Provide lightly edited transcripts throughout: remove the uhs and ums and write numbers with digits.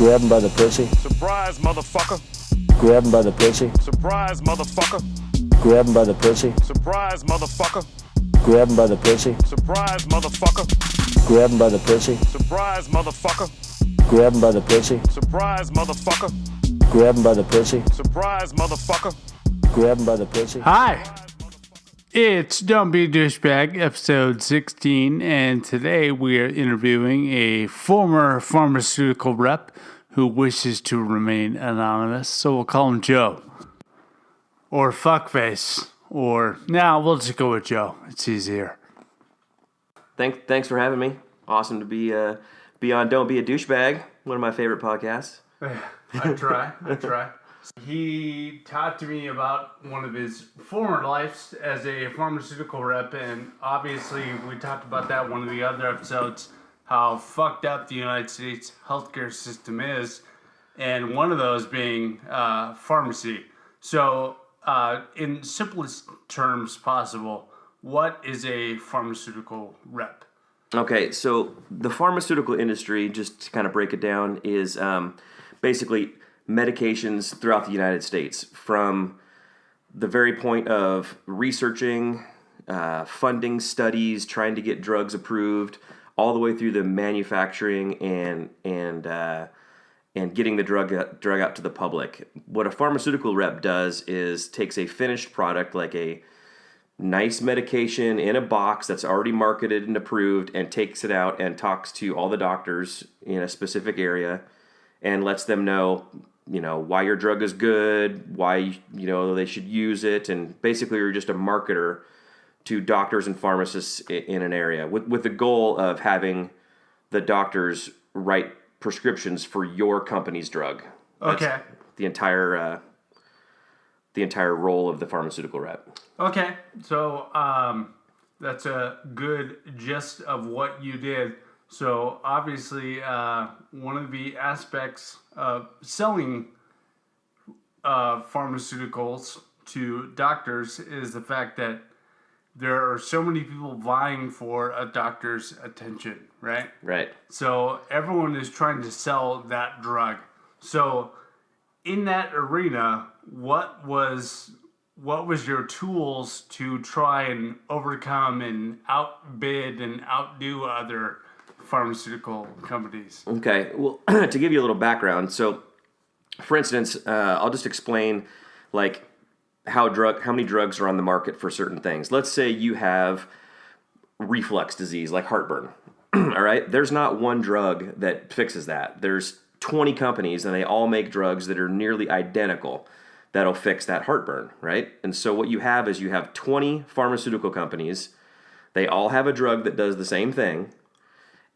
Grab him by the pussy. Surprise, motherfucker. Grab him by the pussy. Surprise, motherfucker. Grab him by the pussy. Surprise, motherfucker. Grab him by the pussy. Surprise, motherfucker. Grab him by the pussy. Surprise, motherfucker. Grab him by the pussy. Surprise, motherfucker. Grab him by the pussy. Surprise, motherfucker. Grab him by the pussy. Hi, it's Don't Be a Douchebag, episode 16, and today we are interviewing a former pharmaceutical rep who wishes to remain anonymous, so we'll call him Joe. Or Fuckface. Or, we'll just go with Joe. It's easier. Thanks for having me. Awesome to be on Don't Be a Douchebag, one of my favorite podcasts. I try. He talked to me about one of his former lives as a pharmaceutical rep, and obviously we talked about that one of the other episodes, how fucked up the United States healthcare system is, and one of those being pharmacy. So, in simplest terms possible, what is a pharmaceutical rep? Okay, so the pharmaceutical industry, just to kind of break it down, is basically medications throughout the United States, from the very point of researching, funding studies, trying to get drugs approved, all the way through the manufacturing and getting the drug out to the public. What a pharmaceutical rep does is takes a finished product, like a nice medication in a box that's already marketed and approved, and takes it out and talks to all the doctors in a specific area and lets them know, why your drug is good, why, they should use it. And basically you're just a marketer to doctors and pharmacists in an area with the goal of having the doctors write prescriptions for your company's drug. That's Okay. the entire role of the pharmaceutical rep. Okay, so that's a good gist of what you did. So obviously, one of the aspects of selling pharmaceuticals to doctors is the fact that there are so many people vying for a doctor's attention, right? Right. So everyone is trying to sell that drug. So in that arena, what was your tools to try and overcome and outbid and outdo other pharmaceutical companies? Okay, well, to give you a little background, so for instance, I'll just explain how many drugs are on the market for certain things. Let's say you have reflux disease, like heartburn. All right, there's not one drug that fixes that. There's 20 companies, and they all make drugs that are nearly identical that'll fix that heartburn, right? And so what you have is 20 pharmaceutical companies. They all have a drug that does the same thing,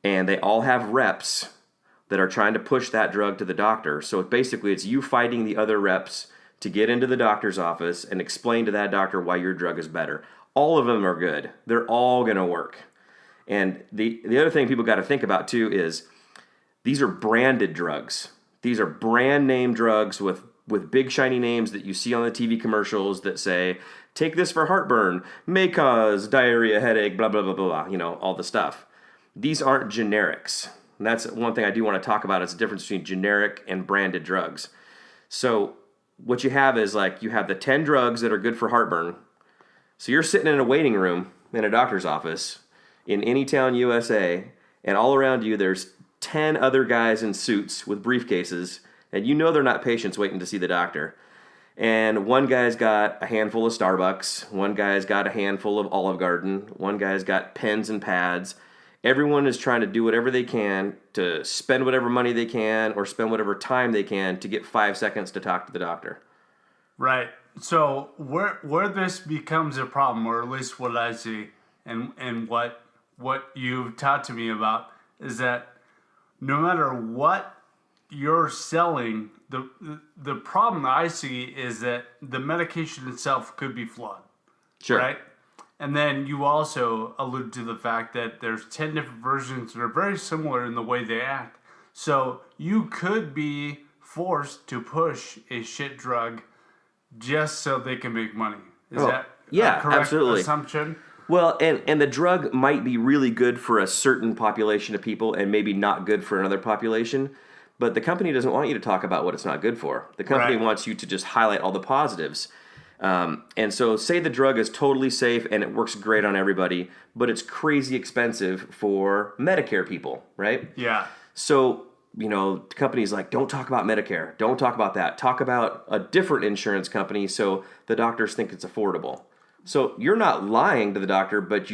and they all have reps that are trying to push that drug to the doctor. So basically it's you fighting the other reps to get into the doctor's office and explain to that doctor why your drug is better. All of them are good. They're all going to work. And the other thing people got to think about too is these are branded drugs. These are brand name drugs with big shiny names that you see on the TV commercials that say, take this for heartburn, may cause diarrhea, headache, blah, blah, blah, blah, blah, all the stuff. These aren't generics. And that's one thing I do want to talk about is the difference between generic and branded drugs. So what you have is you have the 10 drugs that are good for heartburn. So you're sitting in a waiting room in a doctor's office in any town, USA, and all around you there's 10 other guys in suits with briefcases, and they're not patients waiting to see the doctor. And one guy's got a handful of Starbucks, one guy's got a handful of Olive Garden, one guy's got pens and pads. Everyone is trying to do whatever they can to spend whatever money they can or spend whatever time they can to get 5 seconds to talk to the doctor. Right. So where this becomes a problem, or at least what I see, and what you've taught to me about, is that no matter what you're selling, the problem I see is that the medication itself could be flawed. Sure. Right? And then you also allude to the fact that there's 10 different versions that are very similar in the way they act. So you could be forced to push a shit drug just so they can make money. Is that a correct absolutely. assumption? Well, and the drug might be really good for a certain population of people and maybe not good for another population. But the company doesn't want you to talk about what it's not good for. The company Right. wants you to just highlight all the positives. And so say the drug is totally safe and it works great on everybody, but it's crazy expensive for Medicare people, right? Yeah. So, companies like, don't talk about Medicare. Don't talk about that. Talk about a different insurance company so the doctors think it's affordable. So you're not lying to the doctor, but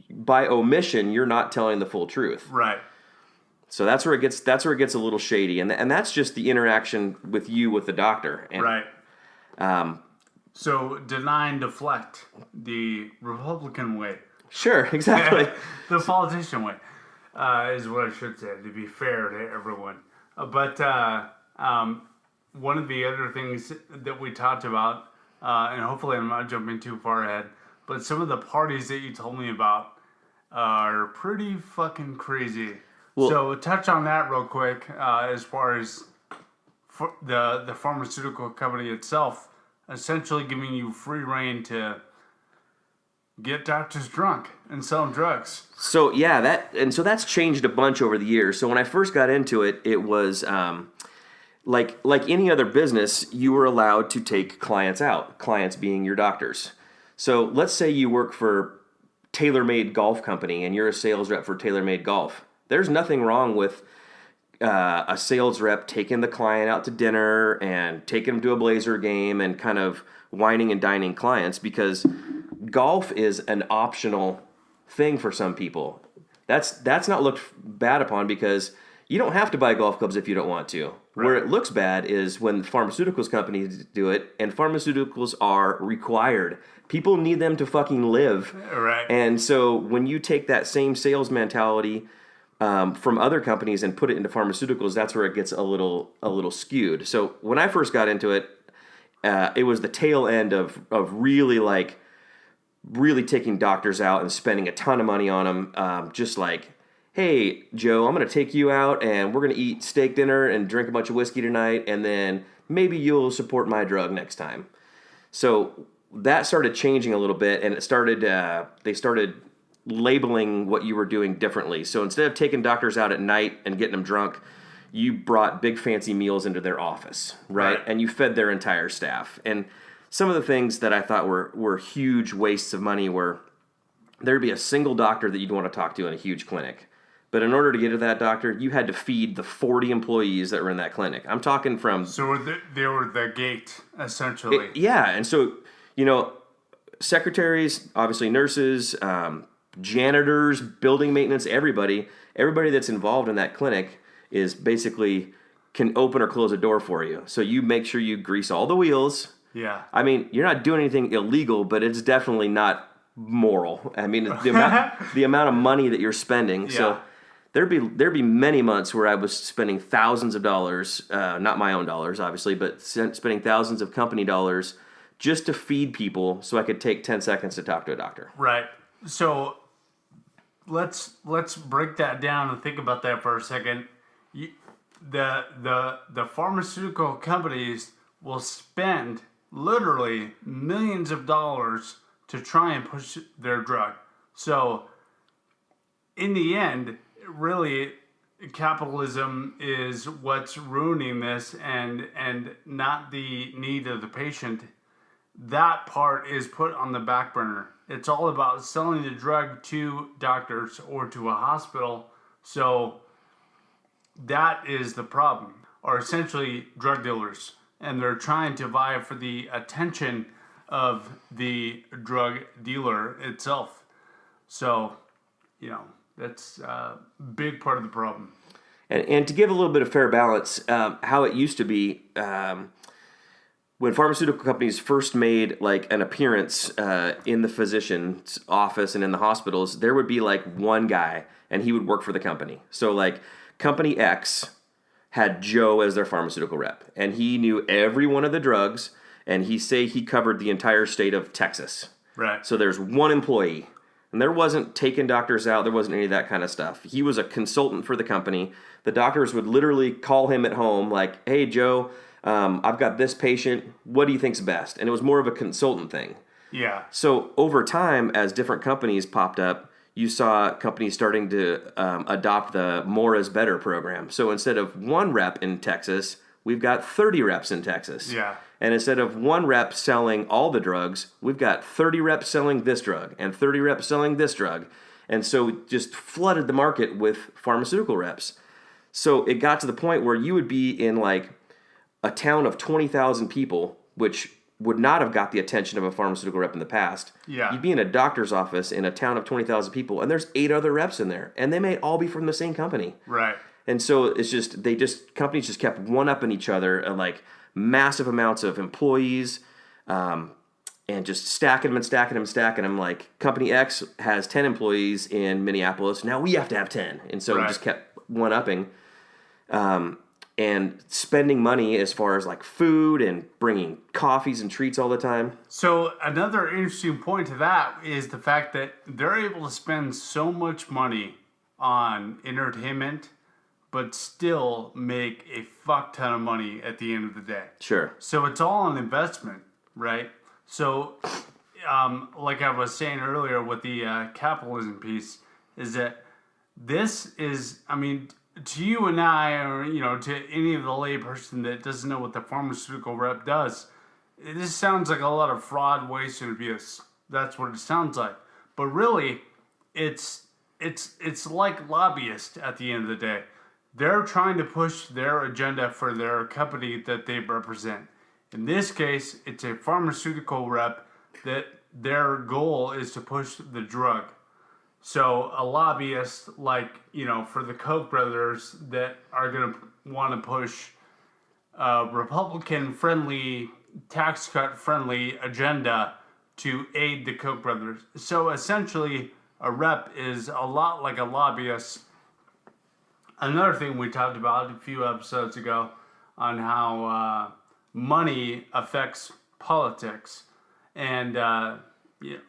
by omission, you're not telling the full truth. Right. So that's where it gets a little shady, and that's just the interaction with the doctor. And, Right. So deny and deflect the Republican way. Sure, exactly. The politician way is what I should say, to be fair to everyone. But one of the other things that we talked about, and hopefully I'm not jumping too far ahead, but some of the parties that you told me about are pretty fucking crazy. Well, so touch on that real quick as far as the pharmaceutical company itself essentially giving you free reign to get doctors drunk and sell drugs. So yeah, that's changed a bunch over the years. So when I first got into it, it was like any other business, you were allowed to take clients out. Clients being your doctors. So let's say you work for TaylorMade Golf Company and you're a sales rep for TaylorMade Golf. There's nothing wrong with a sales rep taking the client out to dinner and taking them to a Blazer game and kind of whining and dining clients, because golf is an optional thing for some people. That's not looked bad upon, because you don't have to buy golf clubs if you don't want to. Right. Where it looks bad is when pharmaceuticals companies do it, and pharmaceuticals are required. People need them to fucking live. Right. And so when you take that same sales mentality from other companies and put it into pharmaceuticals, that's where it gets a little skewed. So when I first got into it, it was the tail end of really taking doctors out and spending a ton of money on them. Just like, hey, Joe, I'm going to take you out and we're going to eat steak dinner and drink a bunch of whiskey tonight, and then maybe you'll support my drug next time. So that started changing a little bit, and they started labeling what you were doing differently. So instead of taking doctors out at night and getting them drunk, you brought big fancy meals into their office, right? And you fed their entire staff. And some of the things that I thought were huge wastes of money were there'd be a single doctor that you'd want to talk to in a huge clinic. But in order to get to that doctor, you had to feed the 40 employees that were in that clinic. I'm talking from... So they were the gate, essentially. Yeah, and so, secretaries, obviously nurses, janitors, building maintenance, everybody that's involved in that clinic is basically can open or close a door for you. So you make sure you grease all the wheels. Yeah. I mean, you're not doing anything illegal, but it's definitely not moral. I mean, the amount of money that you're spending. Yeah. So there'd be many months where I was spending thousands of dollars, not my own dollars, obviously, but spending thousands of company dollars just to feed people so I could take 10 seconds to talk to a doctor. Right. So let's break that down and think about that for a second. The pharmaceutical companies will spend literally millions of dollars to try and push their drug. So in the end, really, capitalism is what's ruining this, and not the need of the patient. That part is put on the back burner. It's all about selling the drug to doctors or to a hospital. So that is the problem, are essentially drug dealers, and they're trying to vie for the attention of the drug dealer itself. So, that's a big part of the problem. And to give a little bit of fair balance, how it used to be, when pharmaceutical companies first made like an appearance in the physician's office and in the hospitals, there would be like one guy, and he would work for the company. So like Company X had Joe as their pharmaceutical rep, and he knew every one of the drugs, and he covered the entire state of Texas. Right. So there's one employee, and there wasn't taking doctors out, there wasn't any of that kind of stuff. He was a consultant for the company. The doctors would literally call him at home like, hey, Joe, I've got this patient, what do you think's best? And it was more of a consultant thing. Yeah. So over time, as different companies popped up, you saw companies starting to adopt the more is better program. So instead of one rep in Texas, we've got 30 reps in Texas. Yeah. And instead of one rep selling all the drugs, we've got 30 reps selling this drug and 30 reps selling this drug. And so it just flooded the market with pharmaceutical reps. So it got to the point where you would be in like a town of 20,000 people, which would not have got the attention of a pharmaceutical rep in the past. Yeah. You'd be in a doctor's office in a town of 20,000 people, and there's 8 other reps in there, and they may all be from the same company. Right. And so it's just, companies just kept one-upping each other, and like massive amounts of employees, and just stacking them and stacking them and stacking them. Like company X has 10 employees in Minneapolis. Now we have to have 10. And so it just kept one-upping. And spending money as far as like food and bringing coffees and treats all the time. So another interesting point to that is the fact that they're able to spend so much money on entertainment, but still make a fuck ton of money at the end of the day. Sure. So it's all an investment, right? So, like I was saying earlier with the capitalism piece, is that this is, I mean, to you and I, or to any of the layperson that doesn't know what the pharmaceutical rep does, this sounds like a lot of fraud, waste, and abuse. That's what it sounds like. But really, it's like lobbyists at the end of the day. They're trying to push their agenda for their company that they represent. In this case, it's a pharmaceutical rep that their goal is to push the drug. So a lobbyist, like, for the Koch brothers that are going to want to push a Republican-friendly, tax cut-friendly agenda to aid the Koch brothers. So essentially, a rep is a lot like a lobbyist. Another thing we talked about a few episodes ago on how money affects politics. And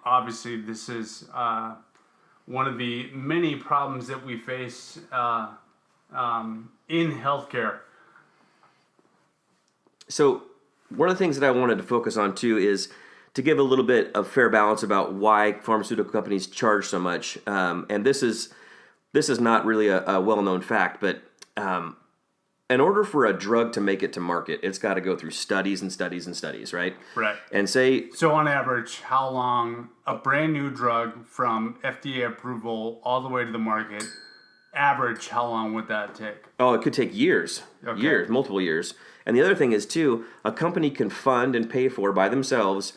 obviously this is one of the many problems that we face in healthcare. So one of the things that I wanted to focus on too is to give a little bit of fair balance about why pharmaceutical companies charge so much. And this is not really a well-known fact, but in order for a drug to make it to market, it's got to go through studies and studies and studies, right? Right. And say... So on average, how long a brand new drug from FDA approval all the way to the market, average, how long would that take? Oh, it could take years. Okay. Years, multiple years. And the other thing is, too, a company can fund and pay for by themselves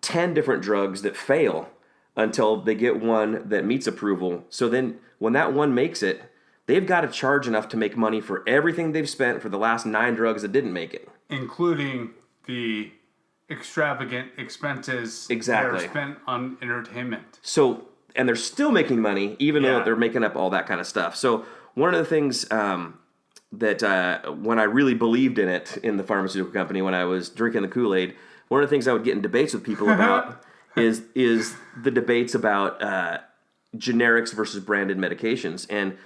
10 different drugs that fail until they get one that meets approval. So then when that one makes it, they've got to charge enough to make money for everything they've spent for the last 9 drugs that didn't make it. Including the extravagant expenses Exactly. that are spent on entertainment. So, and they're still making money, even though they're making up all that kind of stuff. So one of the things that when I really believed in it in the pharmaceutical company, when I was drinking the Kool-Aid, one of the things I would get in debates with people about is the debates about generics versus branded medications. And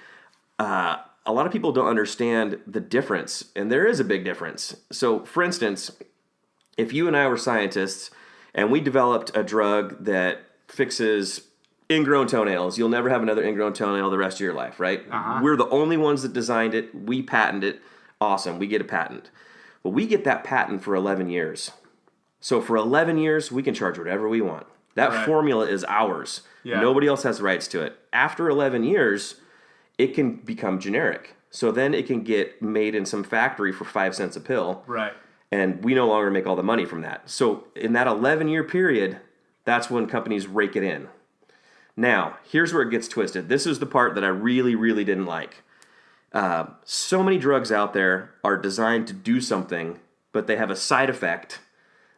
a lot of people don't understand the difference, and there is a big difference. So, for instance, if you and I were scientists and we developed a drug that fixes ingrown toenails, you'll never have another ingrown toenail the rest of your life, right? Uh-huh. We're the only ones that designed it. We patented it. Awesome. We get a patent. Well, we get that patent for 11 years. So for 11 years, we can charge whatever we want. That formula is ours. Yeah. Nobody else has rights to it. After 11 years, it can become generic. So then it can get made in some factory for 5 cents a pill. Right. And we no longer make all the money from that. So in that 11-year period, that's when companies rake it in. Now, here's where it gets twisted. This is the part that I really, really didn't like. So many drugs out there are designed to do something, but they have a side effect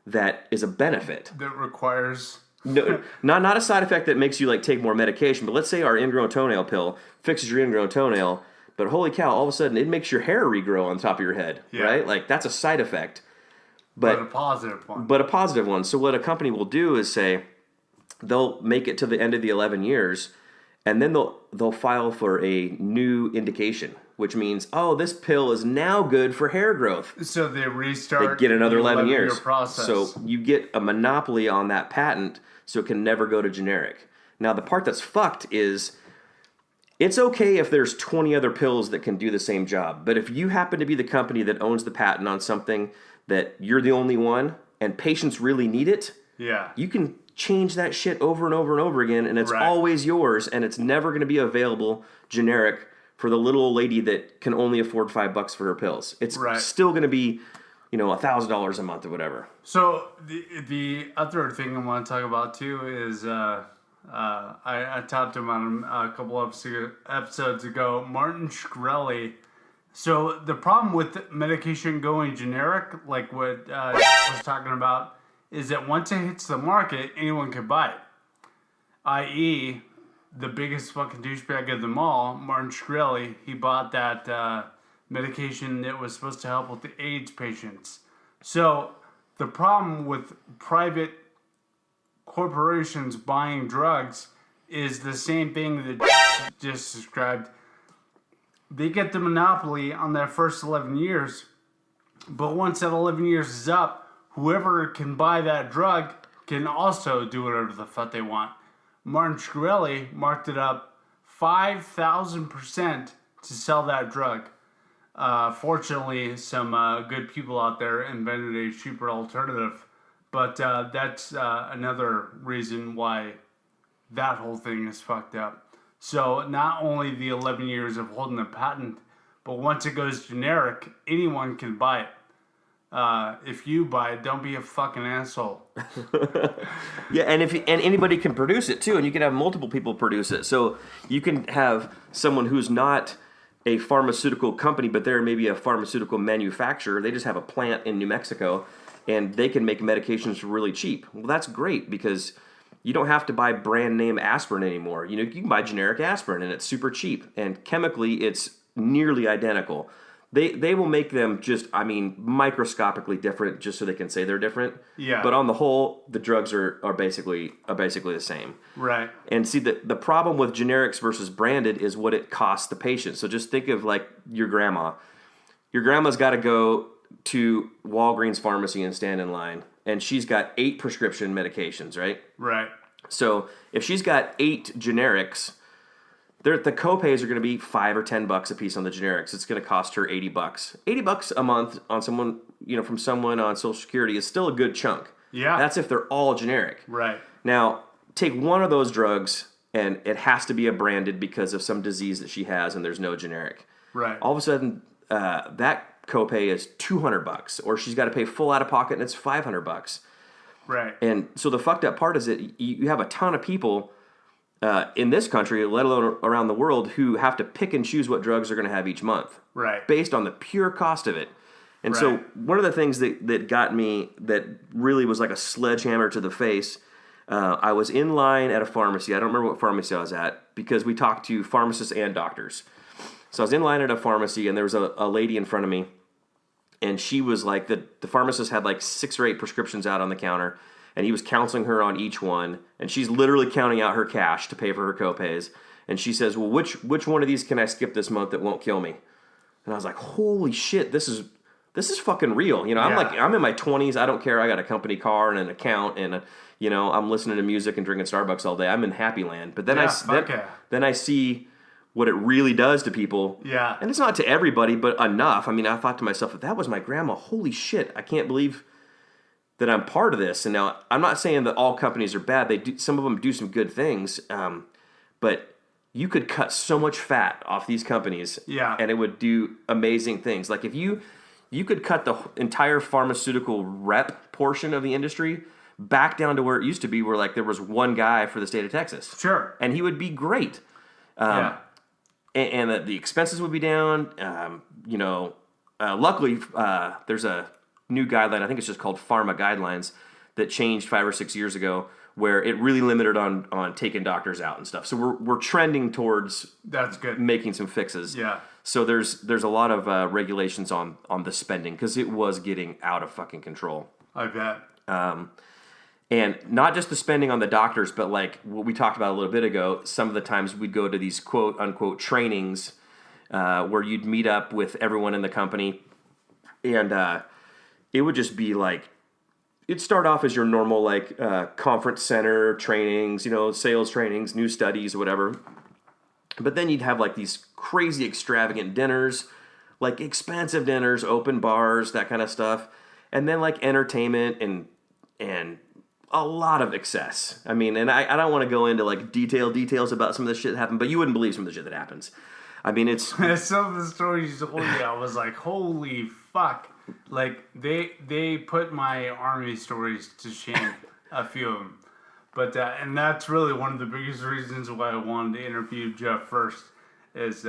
that is a benefit. That requires... No, not a side effect that makes you like take more medication, but let's say our ingrown toenail pill fixes your ingrown toenail, but holy cow, all of a sudden it makes your hair regrow on top of your head, right? Like that's a side effect. But a positive one. But a positive one. So what a company will do is say they'll make it to the end of the 11 years, and then they'll file for a new indication, which means, oh, this pill is now good for hair growth. So they restart. They get another the 11 years. process. So you get a monopoly on that patent, so it can never go to generic. Now, the part that's fucked is it's okay if there's 20 other pills that can do the same job. But if you happen to be the company that owns the patent on something that you're the only one and patients really need it, Yeah. you can change that shit over and over and over again, and it's Right. always yours, and it's never going to be available generic for the little old lady that can only afford $5 for her pills. It's Right. still going to be, $1,000 a month or whatever. So the other thing I want to talk about too is I talked to him on a couple episodes ago. Martin Shkreli. So the problem with medication going generic, like what I was talking about, is that once it hits the market, anyone can buy it. I.e., the biggest fucking douchebag of them all, Martin Shkreli, he bought that medication that was supposed to help with the AIDS patients. So the problem with private corporations buying drugs is the same thing that just described. They get the monopoly on their first 11 years, but once that 11 years is up, whoever can buy that drug can also do whatever the fuck they want. Martin Shkreli marked it up 5,000% to sell that drug. Fortunately, some good people out there invented a cheaper alternative, but that's another reason why that whole thing is fucked up. So not only the 11 years of holding the patent, but once it goes generic, anyone can buy it. If you buy it, don't be a fucking asshole. Yeah, and anybody can produce it too, and you can have multiple people produce it. So you can have someone who's not a pharmaceutical company, but they're maybe a pharmaceutical manufacturer. They just have a plant in New Mexico, and they can make medications really cheap. Well, that's great because you don't have to buy brand name aspirin anymore. You can buy generic aspirin, and it's super cheap, and chemically it's nearly identical. They will make them just, microscopically different just so they can say they're different. Yeah. But on the whole, the drugs are basically the same. Right. And see, the problem with generics versus branded is what it costs the patient. So just think of like your grandma. Your grandma's got to go to Walgreens pharmacy and stand in line, and she's got 8 prescription medications, right? Right. So if she's got 8 generics, the copays are going to be $5 or $10 a piece on the generics. It's going to cost her $80. $80 a month on someone, from someone on Social Security is still a good chunk. Yeah. That's if they're all generic. Right. Now, take one of those drugs, and it has to be a branded because of some disease that she has, and there's no generic. Right. All of a sudden, that copay is $200, or she's got to pay full out of pocket, and it's $500. Right. And so the fucked up part is that you have a ton of people in this country, let alone around the world, who have to pick and choose what drugs they're going to have each month. Right. Based on the pure cost of it. And so Right. one of the things that got me, that really was like a sledgehammer to the face, I was in line at a pharmacy. I don't remember what pharmacy I was at, because we talked to pharmacists and doctors. So I was in line at a pharmacy, and there was a lady in front of me, and she was like, the pharmacist had like 6 or 8 prescriptions out on the counter, and he was counseling her on each one, and she's literally counting out her cash to pay for her copays. And she says, well, which one of these can I skip this month that won't kill me? And I was like, holy shit, this is fucking real. I'm in my 20s. I don't care. I got a company car and an account, and I'm listening to music and drinking Starbucks all day. I'm in happy land. But then then I see what it really does to people. Yeah. And it's not to everybody, but enough. I thought to myself, if that was my grandma, holy shit, I can't believe that I'm part of this. And now, I'm not saying that all companies are bad. Some of them do some good things, but you could cut so much fat off these companies, and it would do amazing things. Like if you could cut the entire pharmaceutical rep portion of the industry back down to where it used to be, where like there was one guy for the state of Texas. Sure. And he would be great. And the expenses would be down. Luckily, there's a new guideline, I think it's just called Pharma Guidelines, that changed 5 or 6 years ago, where it really limited on taking doctors out and stuff. So we're trending towards That's good. making some fixes. Yeah. So there's a lot of regulations on the spending, because it was getting out of fucking control. I bet. And not just the spending on the doctors, but like what we talked about a little bit ago, some of the times we'd go to these quote unquote trainings where you'd meet up with everyone in the company, and it would just be like it'd start off as your normal like conference center trainings, sales trainings, new studies, whatever. But then you'd have like these crazy extravagant dinners, like expensive dinners, open bars, that kind of stuff, and then like entertainment and a lot of excess. I mean, and I don't want to go into like details about some of the shit that happened, but you wouldn't believe some of the shit that happens. I mean, it's some of the stories you told me, I was like, holy fuck. Like, they put my Army stories to shame, a few of them. But, and that's really one of the biggest reasons why I wanted to interview Jeff first, is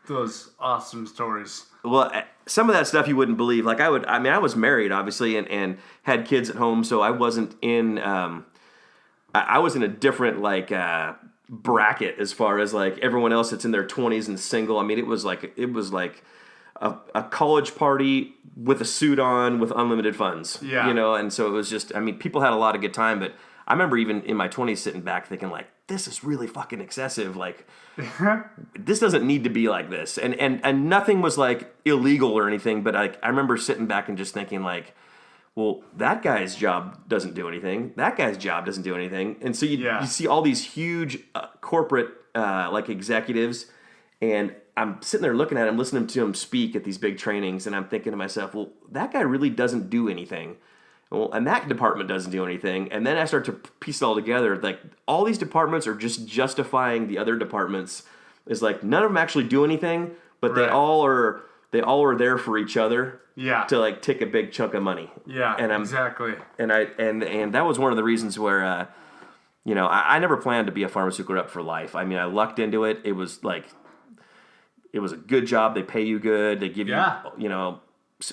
those awesome stories. Well, some of that stuff you wouldn't believe. Like I was married, obviously, and had kids at home, so I wasn't in, I was in a different, like, bracket as far as, like, everyone else that's in their 20s and single. I mean, it was like a college party with a suit on with unlimited funds. Yeah. And so it was just, I mean, people had a lot of good time, but I remember even in my 20s sitting back thinking, like, this is really fucking excessive. Like, this doesn't need to be like this. And nothing was, like, illegal or anything, but I remember sitting back and just thinking, like, well, that guy's job doesn't do anything. That guy's job doesn't do anything. And so you see all these huge corporate, like, executives, and I'm sitting there looking at him, listening to him speak at these big trainings, and I'm thinking to myself, well, that guy really doesn't do anything. Well, and that department doesn't do anything. And then I start to piece it all together. Like, all these departments are just justifying the other departments. It's like none of them actually do anything, but they all are there for each other. Yeah. To like take a big chunk of money. Yeah. And exactly. And that was one of the reasons where I never planned to be a pharmaceutical rep for life. I mean, I lucked into it. It was a good job. They pay you good. They give you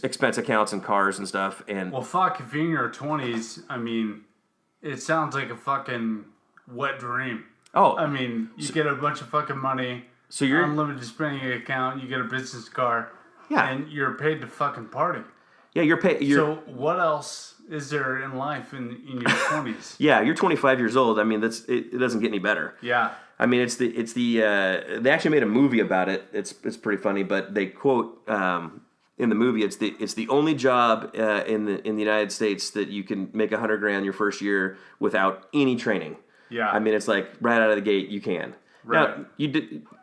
expense accounts and cars and stuff. And well, fuck, if you're in your 20s, I mean, it sounds like a fucking wet dream. Oh, I mean, you get a bunch of fucking money. So you're unlimited spending account. You get a business car. Yeah. And you're paid to fucking party. Yeah, you're paid. So what else is there in life in your 20s? Yeah, you're 25 years old. I mean, it doesn't get any better. Yeah. I mean, it's the they actually made a movie about it. It's pretty funny, but they quote in the movie, it's the only job in the United States that you can make $100,000 your first year without any training. Yeah. I mean, it's like right out of the gate you can. Right.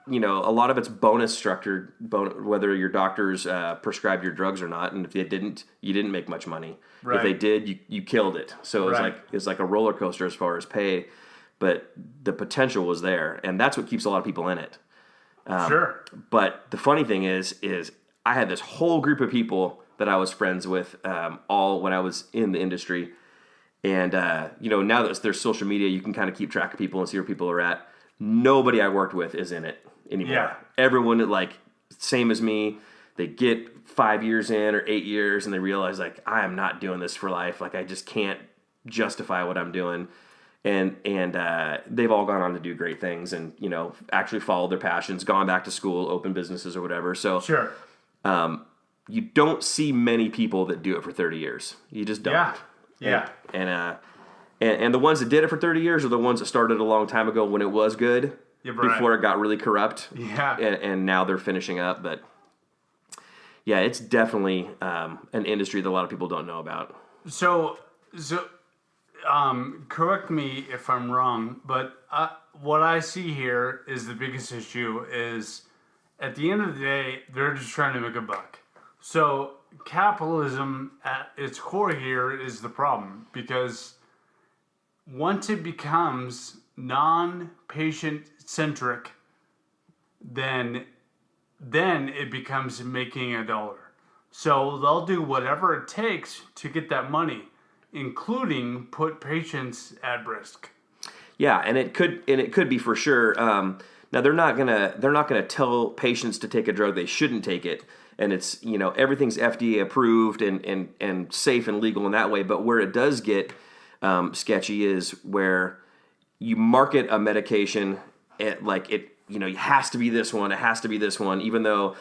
Now, a lot of it's bonus structured, whether your doctors prescribed your drugs or not, and if they didn't, you didn't make much money. Right. If they did, you killed it. So it's like a roller coaster as far as pay, but the potential was there, and that's what keeps a lot of people in it. Sure. But the funny thing is I had this whole group of people that I was friends with, all when I was in the industry, and now that there's social media, you can kind of keep track of people and see where people are at. Nobody I worked with is in it anymore. Yeah. Everyone, like, same as me, they get 5 years in or 8 years and they realize, like, I am not doing this for life. Like, I just can't justify what I'm doing. And they've all gone on to do great things and, actually followed their passions, gone back to school, open businesses or whatever. So sure. You don't see many people that do it for 30 years. You just don't. Yeah. And the ones that did it for 30 years are the ones that started a long time ago when it was good, before it got really corrupt. Yeah. And now they're finishing up. But yeah, it's definitely an industry that a lot of people don't know about. So correct me if I'm wrong, but what I see here is the biggest issue is at the end of the day, they're just trying to make a buck. So capitalism at its core here is the problem, because once it becomes non-patient centric, then it becomes making a dollar. So they'll do whatever it takes to get that money, including put patients at risk. Yeah, and it could be for sure. Now they're not gonna tell patients to take a drug they shouldn't take it, and it's everything's FDA approved and safe and legal in that way. But where it does get sketchy is where you market a medication it has to be this one, it has to be this one, even though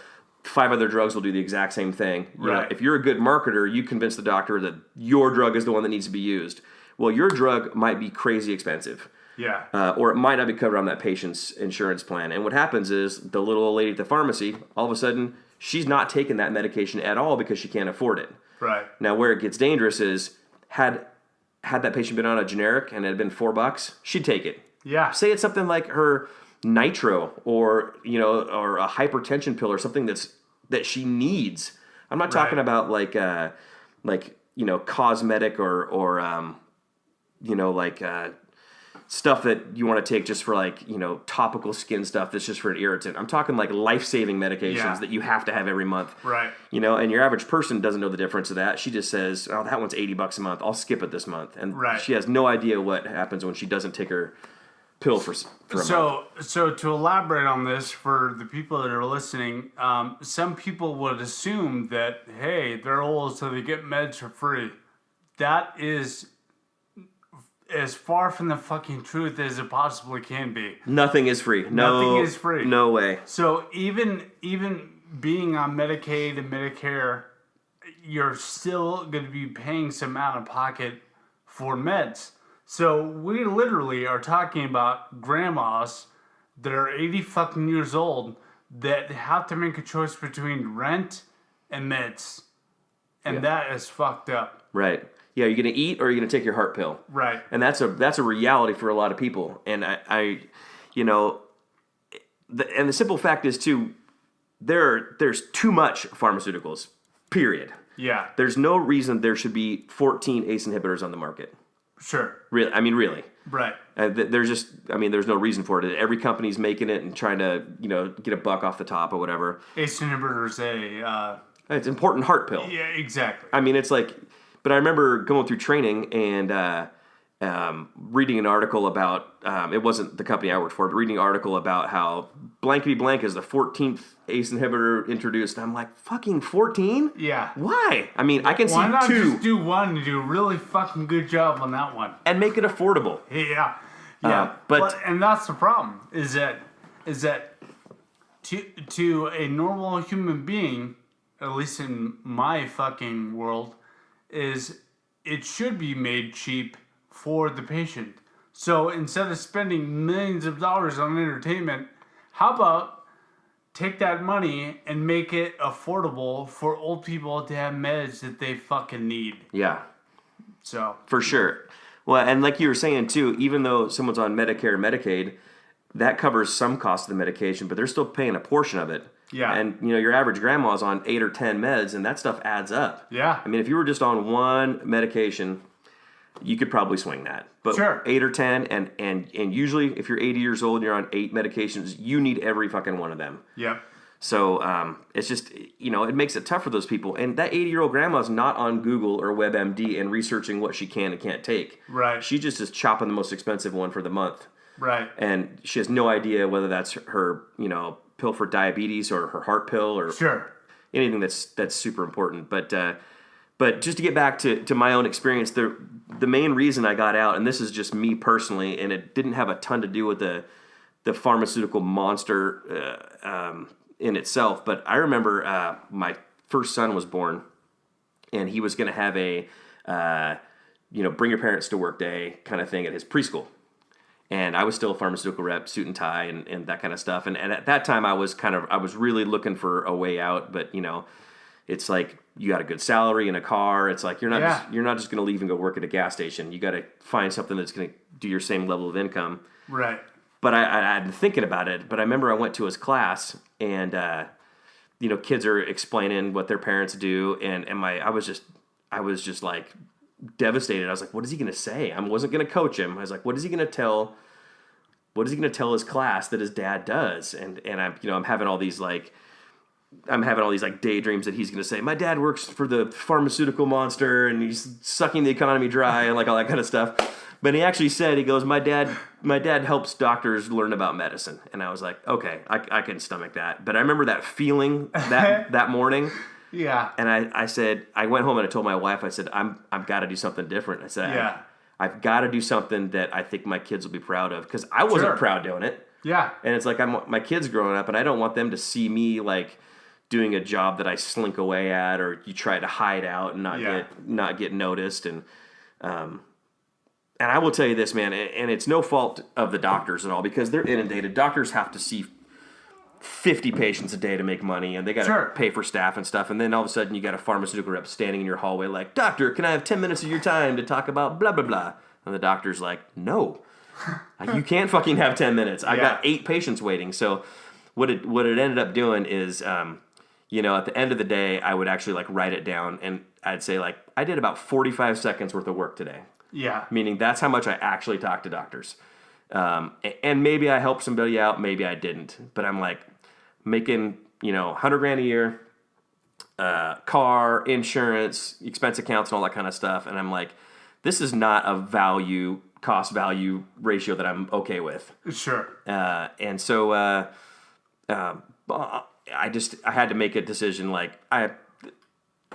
5 other drugs will do the exact same thing. Right. If you're a good marketer, you convince the doctor that your drug is the one that needs to be used. Well, your drug might be crazy expensive. Yeah. Or it might not be covered on that patient's insurance plan. And what happens is the little old lady at the pharmacy, all of a sudden, she's not taking that medication at all because she can't afford it. Right. Now, where it gets dangerous is had that patient been on a generic and it had been $4, she'd take it. Yeah. Say it's something like her nitro or or a hypertension pill or something that she needs. I'm not talking about like cosmetic or stuff that you want to take just for topical skin stuff that's just for an irritant. I'm talking like life-saving medications that you have to have every month. Right. And your average person doesn't know the difference of that. She just says, "Oh, that one's $80 a month. I'll skip it this month." And she has no idea what happens when she doesn't take her pill for a month. So to elaborate on this for the people that are listening, some people would assume that, hey, they're old so they get meds for free. That is as far from the fucking truth as it possibly can be. Nothing is free. Nothing is free. No way. So even being on Medicaid and Medicare, you're still going to be paying some out of pocket for meds. So we literally are talking about grandmas that are 80 fucking years old that have to make a choice between rent and meds. And that is fucked up. Right. Yeah, you're going to eat or you're going to take your heart pill. Right. And that's a reality for a lot of people. And the simple fact is too, there's too much pharmaceuticals, period. Yeah. There's no reason there should be 14 ACE inhibitors on the market. Sure. Really. Right. There's no reason for it. Every company's making it and trying to, get a buck off the top or whatever. ACE inhibitors, it's an important heart pill. yeah, exactly. I mean, it's like, but I remember going through training and reading an article about, it wasn't the company I worked for, but reading an article about how blankety blank is the 14th ACE inhibitor introduced. And I'm like, fucking 14? Yeah. Why? I mean, I can Why see not two. just do one and do a really fucking good job on that one? And make it affordable. Yeah. Yeah. But and that's the problem, is that to a normal human being, at least in my fucking world, is it should be made cheap for the patient. So instead of spending millions of dollars on entertainment, how about take that money and make it affordable for old people to have meds that they fucking need. Yeah. So. For sure. Well, and like you were saying too, even though someone's on Medicare or Medicaid, that covers some cost of the medication, but they're still paying a portion of it. Yeah. And, your average grandma's on 8 or 10 meds, and that stuff adds up. Yeah. I mean, if you were just on one medication, you could probably swing that. But sure. 8 or 10, and usually if you're 80 years old and you're on 8 medications, you need every fucking one of them. Yep. So it's just, it makes it tough for those people. And that 80-year-old grandma's not on Google or WebMD and researching what she can and can't take. Right. She just is chopping the most expensive one for the month. Right. And she has no idea whether that's her, pill for diabetes or her heart pill or sure. anything that's super important. But just to get back to my own experience, the main reason I got out, and this is just me personally, and it didn't have a ton to do with the pharmaceutical monster in itself, but I remember my first son was born, and he was going to have a bring your parents to work day kind of thing at his preschool. And I was still a pharmaceutical rep, suit and tie, and that kind of stuff. And at that time, I was really looking for a way out. But it's like you got a good salary and a car. It's like you're not just going to leave and go work at a gas station. You got to find something that's going to do your same level of income. Right. But I'd been thinking about it. But I remember I went to his class, and kids are explaining what their parents do, and I was just like devastated. I was like, what is he going to say? I wasn't going to coach him. I was like, what is he going to tell his class that his dad does? And I'm having all these daydreams that he's going to say, my dad works for the pharmaceutical monster and he's sucking the economy dry and like all that kind of stuff. But he actually said, he goes, my dad helps doctors learn about medicine. And I was like, okay, I can stomach that. But I remember that feeling that morning. Yeah. And I said, I went home and I told my wife, I said, I've got to do something different. I said, yeah. I've got to do something that I think my kids will be proud of, because I wasn't proud doing it. Yeah. And it's like my kids growing up, and I don't want them to see me like doing a job that I slink away at, or you try to hide out and not get noticed. And I will tell you this, man, and it's no fault of the doctors at all, because they're inundated. Doctors have to see 50 patients a day to make money, and they got to Sure. pay for staff and stuff. And then all of a sudden, you got a pharmaceutical rep standing in your hallway like, "Doctor, can I have 10 minutes of your time to talk about blah, blah, blah?" And the doctor's like, "No, you can't fucking have 10 minutes. I got 8 patients waiting." So what it ended up doing is, at the end of the day, I would actually like write it down, and I'd say like, I did about 45 seconds worth of work today. Yeah. Meaning that's how much I actually talked to doctors. And maybe I helped somebody out, maybe I didn't. But I'm like making, $100,000 a year, car, insurance, expense accounts, and all that kind of stuff. And I'm like, this is not a cost value ratio that I'm okay with. Sure. And so I had to make a decision. Like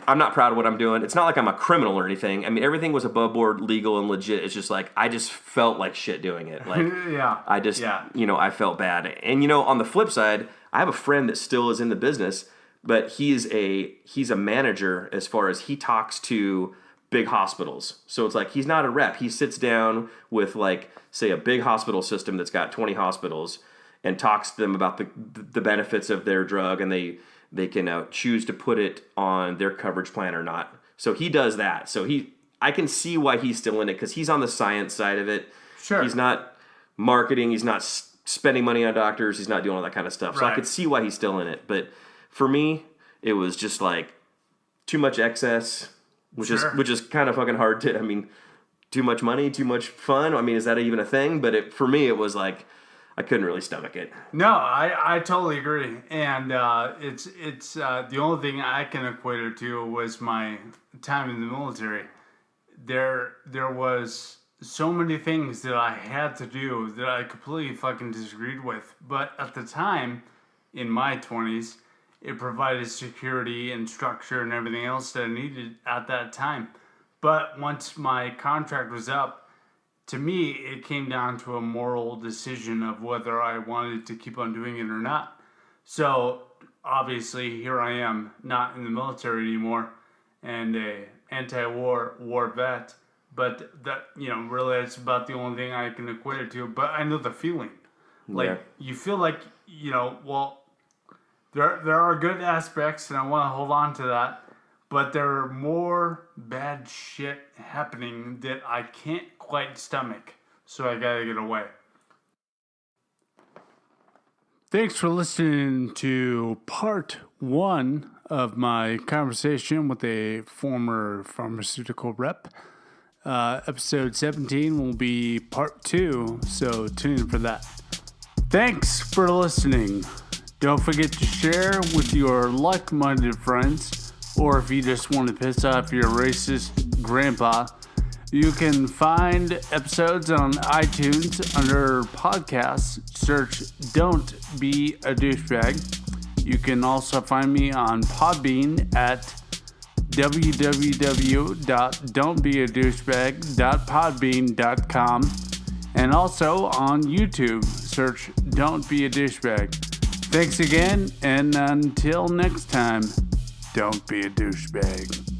I'm not proud of what I'm doing. It's not like I'm a criminal or anything. I mean, everything was above board, legal, and legit. It's just like, I just felt like shit doing it. Like, I felt bad. And, on the flip side, I have a friend that still is in the business, but he's a manager as far as he talks to big hospitals. So it's like, he's not a rep. He sits down with like, say, a big hospital system that's got 20 hospitals and talks to them about the benefits of their drug, and they can choose to put it on their coverage plan or not. So he does that. So I can see why he's still in it, because he's on the science side of it. Sure. He's not marketing. He's not spending money on doctors. He's not doing all that kind of stuff. So I could see why he's still in it. But for me, it was just like too much excess, which is kind of fucking hard to. I mean, too much money, too much fun. I mean, is that even a thing? But for me, it was like, I couldn't really stomach it. No, I totally agree, and it's the only thing I can equate it to was my time in the military. There was so many things that I had to do that I completely fucking disagreed with, but at the time, in my 20s, it provided security and structure and everything else that I needed at that time. But once my contract was up, to me, it came down to a moral decision of whether I wanted to keep on doing it or not. So, obviously, here I am, not in the military anymore, and a war vet. But that, really, that's about the only thing I can equate it to. But I know the feeling. Like, you feel like, there are good aspects, and I want to hold on to that. But there are more bad shit happening that I can't quite stomach. So I gotta get away. Thanks for listening to part 1 of my conversation with a former pharmaceutical rep. Episode 17 will be part 2, so tune in for that. Thanks for listening. Don't forget to share with your like-minded friends. Or if you just want to piss off your racist grandpa, you can find episodes on iTunes under podcasts. Search Don't Be a Douchebag. You can also find me on Podbean at www.don'tbeadouchebag.podbean.com, and also on YouTube. Search Don't Be a Douchebag. Thanks again, and until next time, don't be a douchebag.